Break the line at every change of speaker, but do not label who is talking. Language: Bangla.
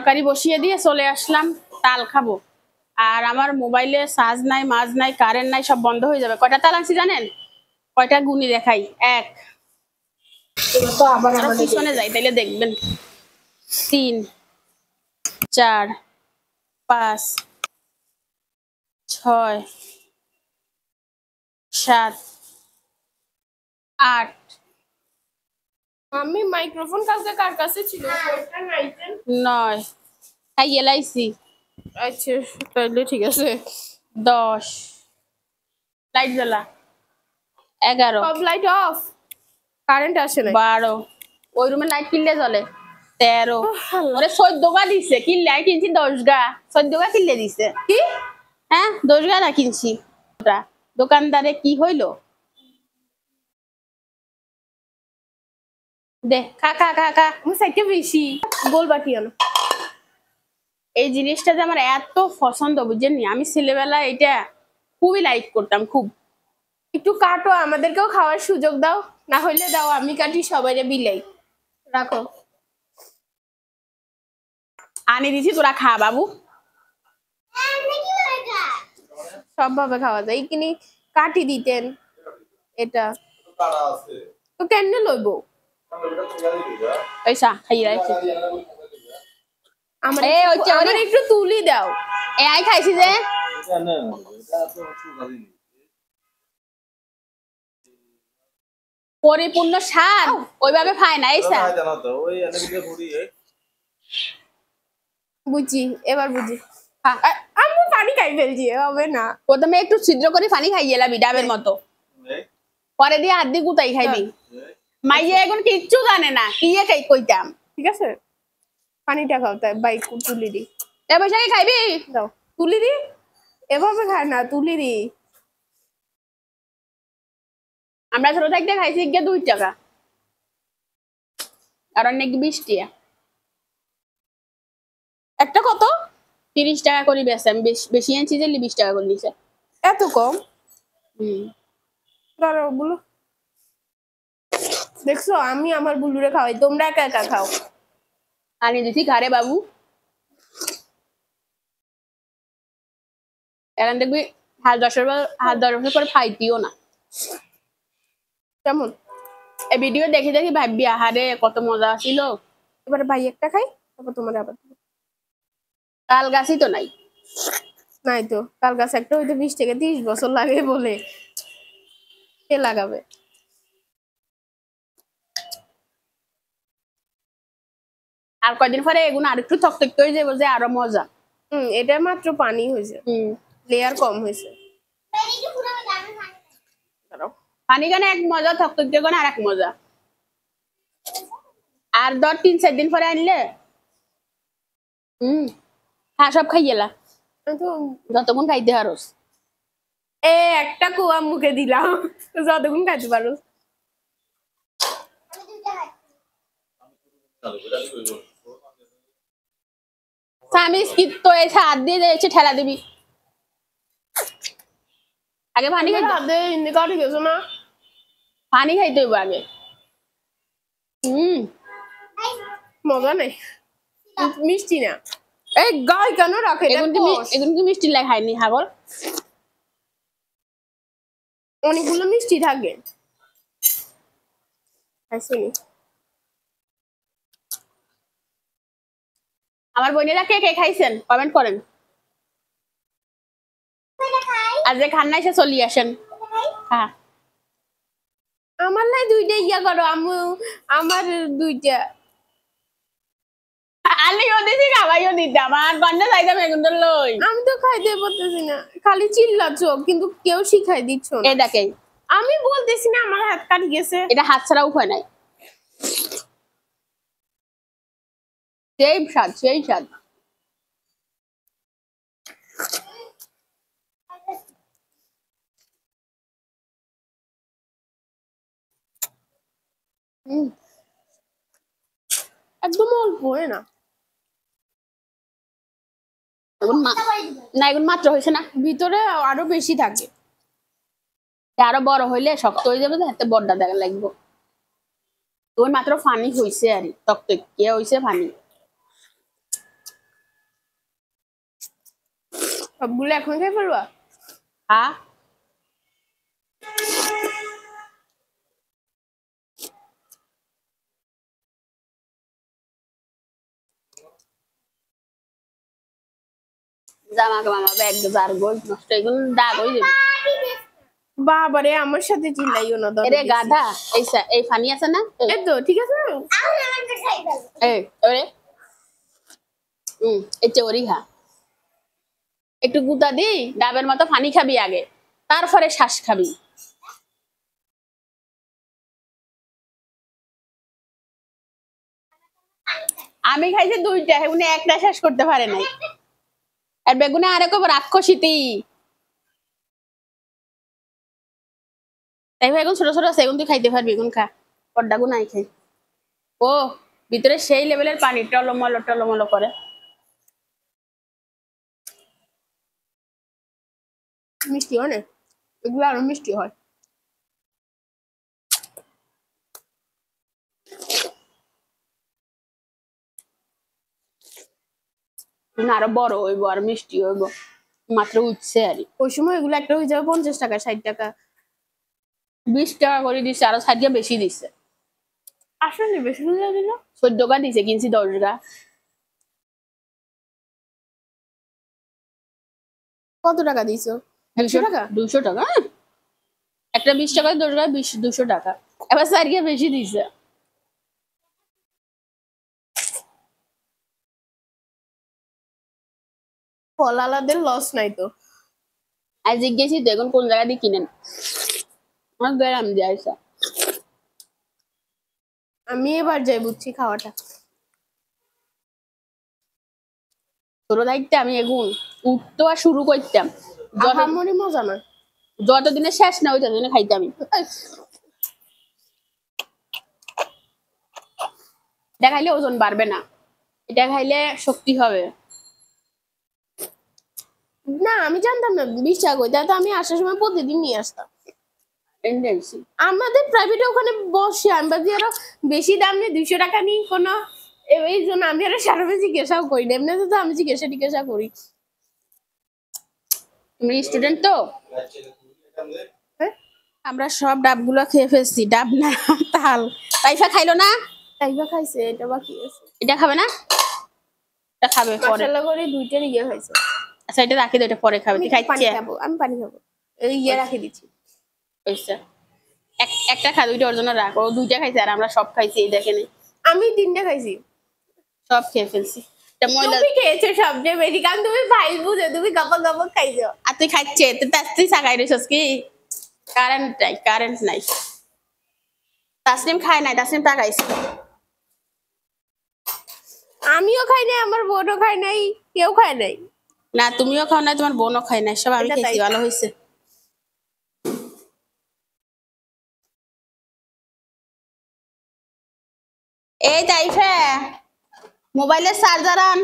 তরকারি বসিয়ে দিয়ে চলে আসলাম, তাল খাবো। আর আমার মোবাইলে চার্জ নাই, মাছ নাই, কারেন্ট নাই, সব বন্ধ হয়ে যাবে। কয়টা তাল আনছি জানেন? কয়টা গুনি দেখাই। এক, আরো পিছনে যাই তাইলে দেখবেন। 3, 4, 5, 6, 7, 8,
আমি মাইক্রোফোন কালকে কার কাছে ছিল? ওটা নাইতেন
9, খাই এলাইছি।
আচ্ছা তাহলে ঠিক আছে।
10, লাইট জ্বালা। 11,
সব লাইট অফ, কারেন্ট আসে না।
12, ওই রুমে লাইট কিনলে জ্বলে। 13,
আল্লাহ।
ওরে 14 গা দিছে, কিনলে আমি কিনছি 10 গা, 14 গা কিনলে দিছে।
কি?
হ্যাঁ 10 গা না কিনছি। দোকানদারে কি হইলো, দে খা খা খা খা।
আমার সাইডে বেশি গোল বাটি আনো।
এই জিনিসটা যে আমার এত পছন্দ বুঝছেন, আমি ছেলেবেলায় এটা খুবই লাইক করতাম খুব।
একটু কাটো, আমাদেরকেও খাওয়ার সুযোগ দাও, না হইলে দাও আমি কাটি, সবাইরে বিলাই। রাখো,
আনি দিছি, তোরা খা বাবু।
সবভাবে খাওয়া যায়। এইখানে কাটি দিতেন এটা তো কেন লইব?
পয়সা খাই রাখছি।
আমার
এ ওই
আমার একটু তুলি দাও।
এ আই খাইছি যে পরিপূর্ণ স্বাদ ওইভাবে খায় না। এইসা
বুঝি, এবার বুঝি। আমি পানি খাই ফেলছি, হবে না।
প্রথমে একটু ছিদ্র করে পানি খাই এলাবি ডাবের মতো, পরে দিয়ে হাত দিয়ে গুতাই খাইবি। মাইয়া এখন কিচ্ছু জানে না, কি খাই কইতাম।
ঠিক আছে, পানিটা খাও, তাই বাইক তুলি দি।
এ পয়সা কি খাইবি?
দাও তুলি দি, এভাবে খায় না, তুলি দি।
আমরা ছোট থাকতে খাইছি গিয়ে 2 টাকা, আর অনেক 20 টাকা। একটা কত 30 টাকা করে বেচে, আমি বেশি আনছি যে 20 টাকা করে নিছে।
এত কম? দাঁড়াও বলো, দেখছো আমি আমার বুলুরে খাওয়াই, তোমরা একা একা খাও।
আনি দিছি ঘরে বাবু। এখন দেখবি হাত 10 বছর পরে খাইতিও না।
কেমন?
এই ভিডিও দেখি দেখি ভাববি আহারে কত মজা ছিল।
এবারে ভাই একটা খাই, তারপর তোমার আবার দেবো।
তাল গাছই তো নাই।
নাই তো, তাল গাছ একটা হইতে 20 থেকে 30 বছর লাগে বলে, কে লাগাবে?
আর কয়দিন পরে এগুলো আর একটু থকথক করে যাবো, যে আরো মজা।
এটা মাত্র পানি হয়েছে, লেয়ার কম হয়েছে।
পানি গানে এক মজা, থকথক দিয়ে গানে আর এক মজা। আর ধর 3-4 দিন পরে আনলে হ্যাঁ সব খাইয়েলা, যতক্ষণ খাইতে পারোস।
একটা কুয়া মুখে দিলাম, যতক্ষণ খাইতে পারো।
আমি স্কিপ তো এসে হাত দিয়ে এসে ঠেলা দিবি। আগে পানি খাইতে,
হাতে হিন্দি কাটি গেছো না,
পানি খাইতে হইব আগে।
মজা নেই, মিষ্টি না। এই গাই কেন রাখে?
এগুন কি মিষ্টি লাই খাইনি হাগল?
অনেকগুলো মিষ্টি থাকে।
আমার বোনেরা কে কে খাইছেন কমেন্ট করেন। আর যে খান নাই সে চলি আসেন। হ্যাঁ
আমার লাই 2টা ইয়া করো, আমার 2টা
আলিও দিছি, খাবাইও দিতাম, আর গন্ডা যাইতাম এগুন লই।
আমি তো খাইতে পারতেছি না, খালি চিল্লাচ্ছ কিন্তু কেউ শিখাই দিচ্ছ না।
এই দেখেন
আমি বলতেছি না আমার হাত কাটি গেছে,
এটা হাত ছাড়া উপায় নাই। সেই স্বাদ, সেই স্বাদ।
একদম অল্প হয় না,
না এগুন মাত্র হয়েছে না,
ভিতরে আরো বেশি থাকে।
আরো বড় হইলে শক্ত হয়ে যাবে, হাতে বড়টা দেখা লাগবে। ওই মাত্র পানি হইছে আর টকটক কে হইছে পানি।
সবগুলো এখন খাই পারবা?
হ্যাঁ জামা কামা ব্যাগ যার গোল নষ্ট এগুলো দাগ হয়ে যাবে।
বাবারে আমার সাথে চিল্লাইও না
এরে গাধা এই ফানি আছে না
এই তো ঠিক আছে।
এই ওরে এই চোরি খা একটু গুতা দি ডাবের মতো ফানি খাবি আগে তারপরে শ্বাস খাবি। আমি খাইছি দুইটা উনি একটা শেষ করতে পারে নাই আর বেগুনে আরেকবার রাক্ষসীতি তাই বেগুন ছোট ছোট আছে এগুন তুই খাইতে পারবি বেগুন খা পর্দা গুন নাই খাই ও ভিতরে সেই লেভেলের পানি টলমল টলমল করে।
মিষ্টি হয় না, এগুলো আরো মিষ্টি হয়।
আরো বড় হইব আর মিষ্টি হইব মাত্র উঠছে আর
ওই সময় এগুলো একটা হয়ে যাবে 50 টাকা 60 টাকা
20 টাকা করে দিচ্ছে আরো 60 বেশি দিচ্ছে।
আসলে বেশি হয়ে দিল
14 টাকা দিছে কিনছি 10 টাকা।
কত টাকা দিছো? 100 টাকা
200 টাকা একটা 20 টাকা 10 টাকা 200 টাকা এবার সারিয়া বেশি দিছে।
ফলালাদের লস নাই তো।
আর জিজ্ঞেসি তো এখন কোন জায়গা দিয়ে কিনেন আমার গ্রাম দিয়ে আইসা।
আমি এবার যাই বুঝছি খাওয়াটা।
ছোট দায়িত্বে আমি এগুন উঠতো আর শুরু করতাম
মনে মজা না
যতদিনে শেষ না ওই ততদিনে খাইতাম আমি। এটা খাইলে ওজন বাড়বে না এটা খাইলে শক্তি হবে।
না আমি জানতাম না 20 টাকা করে তাহলে তো আমি আসার সময় প্রতিদিন নিয়ে আসতাম। আমাদের প্রাইভেটে ওখানে বসে আমি ভাবছি আরো বেশি দাম নিয়ে 200 টাকা নিই কোনো এই জন্য আমি আরো সারা বেশি জিজ্ঞাসাও করি না এমনিতে তো আমি জিজ্ঞাসা করি।
তুমি স্টুডেন্ট তো
হ্যাঁ
আমরা সব ডাবগুলো খেয়ে ফেলছি ডাব না তাল তাইফা খাইলো না
তাইবা খাইছে এটা বাকি আছে
এটা খাবে না এটা খাবে পরে
মশলা করে দুইটা নিয়ে খাইছে।
আচ্ছা এটা রাখি দে এটা পরে খাবে তুই
পানি
খাইছিস
খাবো আমি পানি খাবো এই রাখি দিচ্ছি।
আচ্ছা একটা খা দুইটা ওর জন্য রাখ ও দুইটা খাইছে আর আমরা সব খাইছি এই দেখেন
আমি 3টা খাইছি
সব খেয়ে ফেলছি এটা ময়লা
তুমি খেয়েছো সবচেয়ে বেশি কারণ তুমি ফাইল বুঝে তুমি গপক গপক খাইছো।
আর তুই খাইছে তুই সাকাই রইছস কি কারেন্ট নাই তাসলিম খায় নাই তাসলিম তাকাইছে।
আমিও খাই নাই আমার বোনও খাই নাই কেউ খায় নাই।
না তুমিও খাও নাই তোমার বোনও খায় নাই সব আমি
এটা
খেয়েছি
তাই।
ভালো হয়েছে। এই তাইফা মোবাইলের চার্জার আন।